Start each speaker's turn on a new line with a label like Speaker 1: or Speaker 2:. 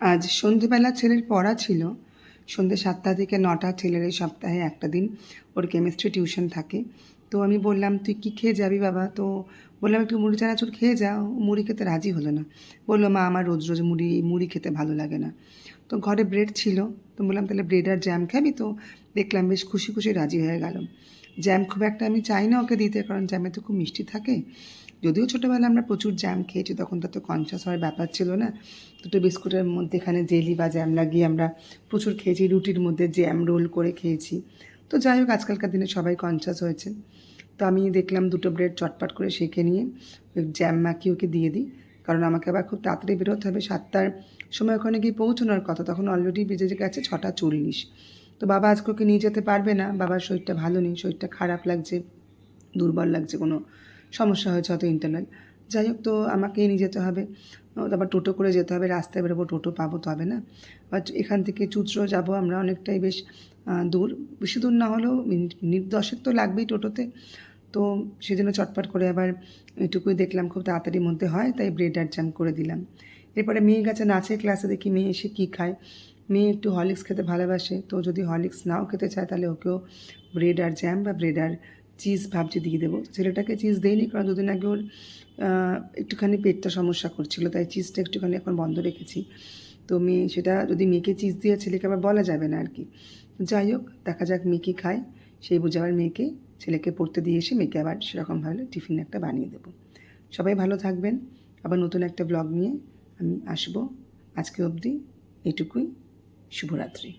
Speaker 1: আজ সন্ধেবেলা ছেলের পড়া ছিল। সন্ধ্যে 7টা থেকে 9টা, ছেলের এই সপ্তাহে একটা দিন ওর কেমিস্ট্রি টিউশন থাকে। তো আমি বললাম, তুই কী খেয়ে যাবি বাবা? তো বললাম, একটু মুড়ি চানাচুর খেয়ে যাও। মুড়ি খেতে রাজি হলো না। বললো, মা আমার রোজ রোজ মুড়ি খেতে ভালো লাগে না। তো ঘরে ব্রেড ছিল, তো বললাম তাহলে ব্রেড আর জ্যাম খাবি? তো দেখলাম বেশ খুশি খুশি রাজি হয়ে গেল। জ্যাম খুব একটা আমি চাই না ওকে দিতে, কারণ জ্যামে তো খুব মিষ্টি থাকে। যদিও ছোটোবেলায় আমরা প্রচুর জ্যাম খেয়েছি, তখন তো কনসাস হওয়ার ব্যাপার ছিল না। দুটো বিস্কুটের মধ্যে এখানে জেলি বা জ্যাম লাগিয়ে আমরা প্রচুর খেয়েছি, রুটির মধ্যে জ্যাম রোল করে খেয়েছি। তো যাই হোক, আজকালকার দিনে সবাই কনসাস হয়েছে। তো আমি দেখলাম দুটো ব্রেড চটপট করে সেঁকে নিয়ে ওই জ্যাম মাখিয়ে ওকে দিয়ে দিই, কারণ আমাকে আবার খুব তাড়াতাড়ি বেরোতে হবে। 7টার সময় ওখানে গিয়ে পৌঁছানোর কথা, তখন অলরেডি বেজে গেছে 6টা 40। তো বাবা আজকে ওকে নিয়ে যেতে পারবে না, বাবার শরীরটা ভালো নেই, শরীরটা খারাপ লাগছে, দুর্বল লাগছে, কোনো সমস্যা হয়েছে হয়তো ইন্টারনাল। যাই হোক, তো আমাকেই নিয়ে যেতে হবে। তারপর টোটো করে যেতে হবে, রাস্তায় বেরোবো, টোটো পাবো তো হবে না। বাট এখান থেকে চুঁচড়ো যাবো আমরা, অনেকটাই বেশ দূর, বেশি দূর না হলেও মিনিট 10 তো লাগবেই টোটোতে। তো সেজন্য চটপট করে আবার এটুকুই দেখলাম খুব তাড়াতাড়ির মধ্যে হয়, তাই ব্রেড আর জ্যাম করে দিলাম। এরপরে মেয়ে গেছে নাচের ক্লাসে, দেখি মেয়ে এসে কী খায়। মেয়ে একটু হরলিক্স খেতে ভালোবাসে, তো যদি হরলিক্স নাও খেতে চায় তাহলে ওকেও ব্রেড আর জ্যাম বা ব্রেড আর চিজ ভাবছি দিয়ে দেবো। তো ছেলেটাকে চিজ দেইনি, কারণ দুদিন আগে ওর একটুখানি পেটটা সমস্যা করছিল, তাই চিজটা একটুখানি এখন বন্ধ রেখেছি। তো মেয়ে সেটা যদি মেয়েকে চিজ দিয়ে ছেলেকে আবার বলা যাবে না আর কি। যাই হোক, দেখা যাক মেয়ে কী খায়, সেই বুঝে আবার মেয়েকে ছেলেকে পড়তে দিয়ে এসে মেয়েকে আবার সেরকমভাবে টিফিন একটা বানিয়ে দেবো। সবাই ভালো থাকবেন। আবার নতুন একটা ব্লগ নিয়ে আমি আসবো। আজকে অবধি এটুকুই। শুভরাত্রি।